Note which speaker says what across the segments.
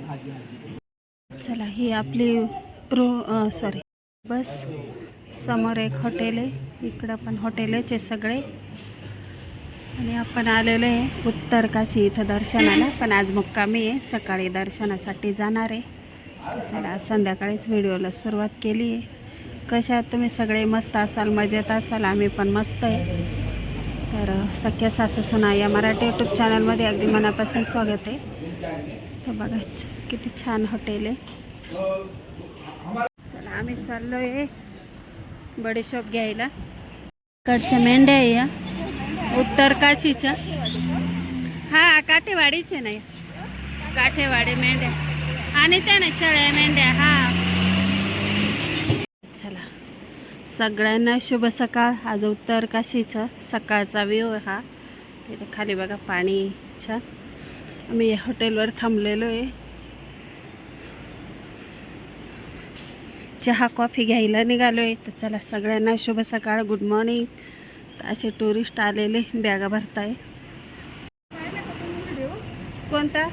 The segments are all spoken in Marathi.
Speaker 1: चला ही आपली सॉरी बस समोर एक हॉटेल आहे, इकडं पण हॉटेलच आहे सगळे. आणि आपण आलेलो आहे उत्तर काशी इथं दर्शनाला, पण आज मुक्कामी आहे, सकाळी दर्शनासाठी जाणार आहे. तर चला संध्याकाळीच व्हिडिओला सुरुवात केली आहे. कशा आहात तुम्ही सगळे? मस्त असाल, मजेत असाल, आम्ही पण मस्त आहे. तर सख्या सासू सुना या मराठी यूट्यूब चॅनलमध्ये अगदी मनापासून स्वागत आहे. तर बघा किती छान हॉटेल आहे. चला आम्ही चाललो आहे बडीशोप घ्यायला. कडच्या मेंढ्या आहे या उत्तर काशीच्या, हा काठेवाडीचे नाही, काठेवाडी मेंढ्या आणि त्या ना शेळ्या मेंढ्या. हा चला सगळ्यांना शुभ सकाळ. आज उत्तर काशीचा सकाळचा व्ह्यू हा. तिथे खाली बघा पाणी छान. आम्ही या हॉटेलवर थांबलेलो आहे, चहा कॉफी घ्यायला निघालो आहे. तर चला सगळ्यांना शुभ सकाळ, गुड मॉर्निंग. असे टुरिस्ट आलेले बॅगा भरताय. कोणता?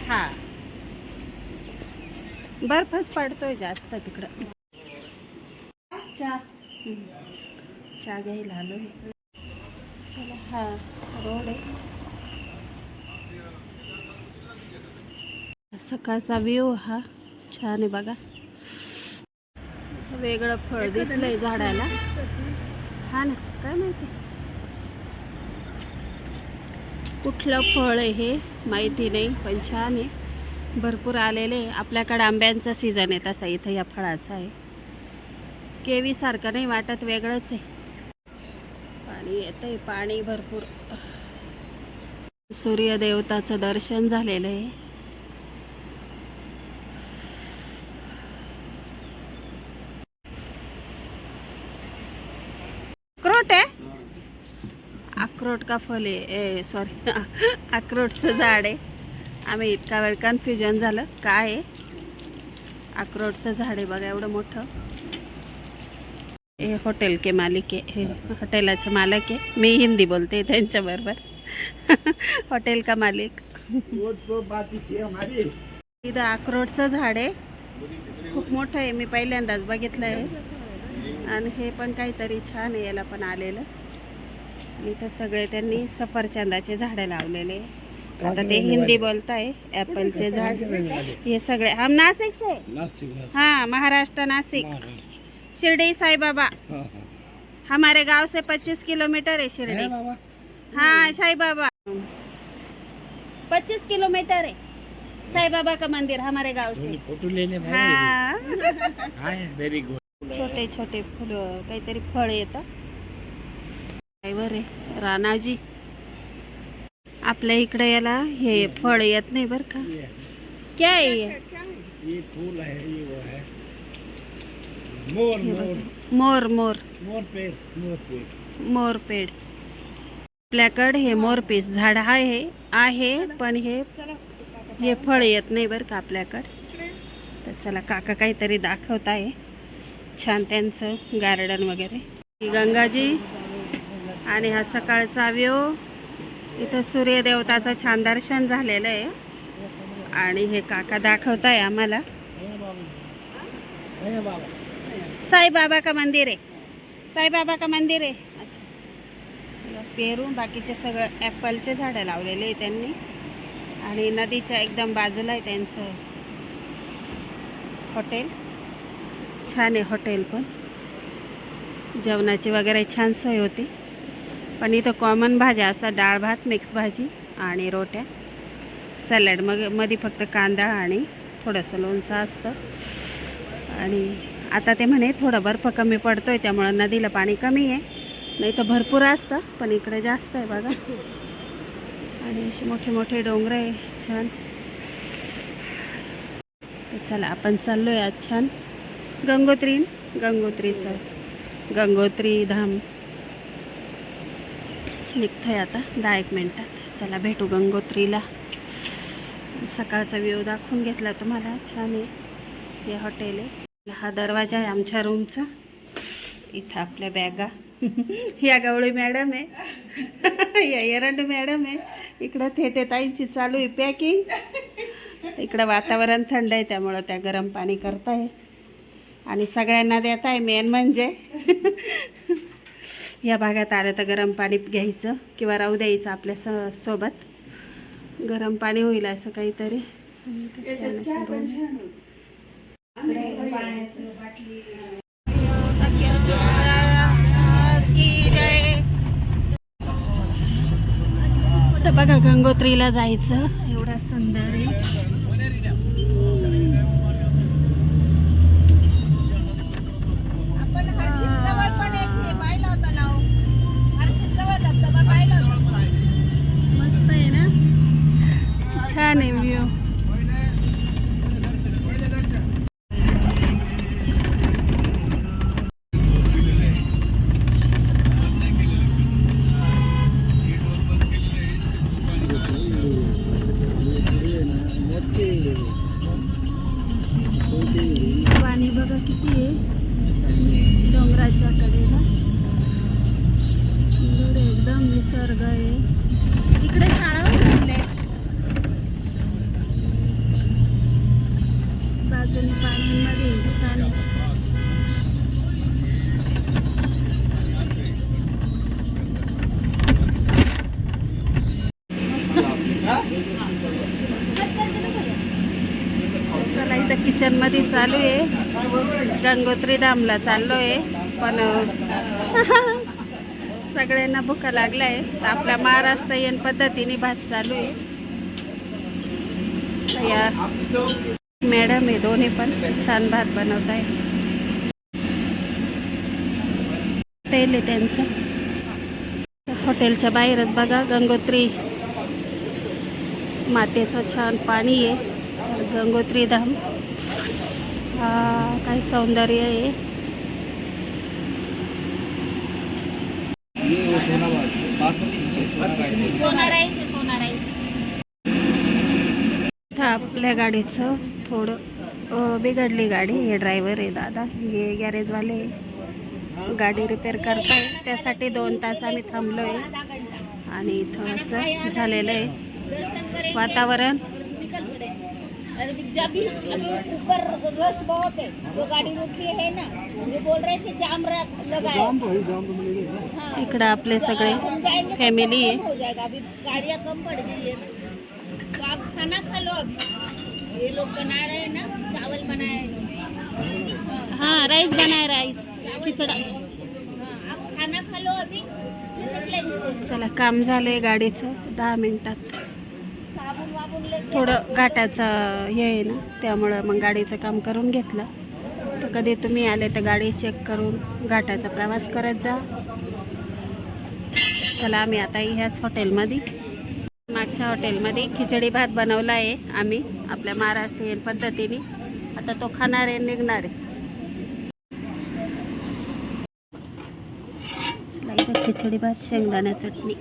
Speaker 1: हा बर्फच पडतोय जास्त तिकडं. चहा घ्यायला आलो. चला हा रोड आहे. सकाळचा व्ह्यू हा छान आहे बघा. वेगळं फळ दिसलंय झाडाला, हा ना, काय माहिती कुठलं फळ आहे हे माहिती नाही, पण छान आहे, भरपूर आलेले. आपल्याकडे आंब्यांचा सीझन आहे तसा इथं या फळाचा आहे. केवी सारखं नाही वाटत, वेगळंच आहे. पाणी येतंय, पाणी भरपूर. सूर्यदेवताचं दर्शन झालेलं आहे. अक्रोट आहे, अक्रोट का फल आहे, सॉरी अक्रोटचं झाड आहे. आम्ही इतका वेळ कन्फ्युजन झालं काय आहे. अक्रोटचं झाड आहे बघा एवढं मोठं. हे हॉटेल के मालिक आहे, हे हॉटेलाचे मालक आहे. मी हिंदी बोलते त्यांच्याबरोबर. हॉटेल का मालिक. इथं अक्रोटचं झाड आहे, खूप मोठं आहे, मी पहिल्यांदाच बघितलं आहे. आणि हे पण काहीतरी छान आहे, याला पण आलेलं. इथं सगळे त्यांनी सफरचंदाचे झाडं लावलेले. आता ते हिंदी बोलताय. ॲपलचे झाड हे सगळे. हम नासिक से, हाँ महाराष्ट्र नासिक, शिरडी साई बाबा. हमारे गांव से 25 किलोमीटर है शिरडी. हाँ साई बाबा 25 किलोमीटर है साई बाबा का मंदिर हमारे गांव से. फोटो लेने. हाँ वेरी गुड. छोटे छोटे फुलं काहीतरी फळ येतं. ड्रायव्हर आहे राणाजी. आपल्या इकडे याला हे फळ येत नाही बरं का. क्या आहे ये फूल है, ये वो है मोर. मोर मोर मोर पेड़, मोर पेड़. आपल्याकडे हे मोरपीस झाड आहे पण हे फळ येत नाही बरं का आपल्याकडे. तर चला काका काहीतरी दाखवत आहे छान त्यांचं गार्डन वगैरे. गंगाजी आणि हा सकाळचा व्ह्यू. इथं सूर्यदेवताचं छान दर्शन झालेलं आहे. आणि हे काका दाखवत आहे आम्हाला. साई बाबा का मंदिर आहे, साई बाबा का मंदिर आहे. अच्छा पेरू, बाकीचे सगळं ॲपलचे झाडं लावलेले आहे त्यांनी. आणि नदीच्या एकदम बाजूला आहे त्यांचं हॉटेल. छान आहे हॉटेल, पण जेवणाची वगैरे छान सोय होती. पण इथं कॉमन भाज्या असतात, डाळ भात, मिक्स भाजी आणि रोट्या. सॅलड मध्ये फक्त कांदा आणि थोडंसं लोणचं असतं. आणि आता ते म्हणे थोडं बर्फ कमी पडतोय त्यामुळं नदीला पाणी कमी आहे, नाही तर भरपूर असतं, पण इकडे जास्त आहे बघा. आणि असे मोठे मोठे डोंगर आहे छान. तर चला आपण चाललो आहे आज छान गंगोत्रीचं गंगोत्री धाम निघतोय आता 10-1 मिनिटात. चला भेटू गंगोत्रीला. सकाळचा व्ह्यू दाखवून घेतला तुम्हाला, छान आहे हे हॉटेल आहे. हा दरवाजा आहे आमच्या रूमचा. इथं आपल्या बॅगा. या गवळी मॅडम आहे, या एरंड मॅडम आहे. इकडं थेटे ताईंची चालू आहे पॅकिंग. इकडं वातावरण थंड आहे त्यामुळं त्या गरम पाणी करताय आणि सगळ्यांना देत आहे. मेन म्हणजे या भागात आलं तर गरम पाणी घ्यायचं किंवा राहू द्यायचं आपल्या सोबत. गरम पाणी होईल असं काहीतरी. तर बघा गंगोत्रीला जायचं, एवढा सुंदर आहे. मस्त आहे ना, छान आहे व्ह्यू. पाणी बघा किती आहे डोंगराच्या कडेला. सुंदर एकदम निसर्ग आहे. इकडे शाळा बांधले, बाजूने पाण्यांमध्ये छान. चला इथं किचन मध्ये चालू आहे. गंगोत्री धामला चाललो आहे पण सगळ्यांना भूका लागलाय. आपल्या महाराष्ट्रीयन पद्धतीने भात चालू आहे. या मॅडम आहे, दोन्ही पण छान भात बनवत आहे. हॉटेल आहे त्यांचं. हॉटेलच्या बाहेरच बघा गंगोत्री मातेचं छान पाणी आहे. गंगोत्री धाम काय सौंदर्य आहे. आपल्या गाडीचं थोडं बिघडली गाडी. हे ड्रायव्हर आहे दादा, हे गॅरेजवाले गाडी रिपेअर करताय. त्यासाठी 2 तास आम्ही थांबलो आहे आणि इथं असं झालेलं आहे वातावरण.
Speaker 2: जब भी अभी ऊपर रश बहुत है, जो गाड़ी रुकी है ना, ये बोल रहे थे जाम लगा है. हाँ,
Speaker 1: इकडं आपले सगळे फॅमिली आहे.
Speaker 2: हो जाएगा, अभी गाड़ियाँ कम पड़ गई है. तो आप खाना खा लो. अभी ये लोग बना रहे हैं ना, चावल बनाए.
Speaker 1: हाँ राइस बनाए, राइस खिचड़ा.
Speaker 2: आप खाना खा लो अभी, निकलेंगे.
Speaker 1: चला काम झालंय गाडीचं 10 मिनिटात.
Speaker 2: साबुन वाबुन लेके
Speaker 1: थोडं घाटाचं हे आहे ना, त्यामुळं मग गाडीचं काम करून घेतलं. तर कधी तुम्ही आले तर गाडी चेक करून घाटाचा प्रवास करत जा. चला आम्ही आता ह्याच हॉटेलमध्ये, मागच्या हॉटेलमध्ये खिचडी भात बनवला आहे आम्ही आपल्या महाराष्ट्रीयन पद्धतीने. आता तो खाणार आहे, निघणार आहे. चला इथं खिचडी भात, शेंगदाणा चटणी.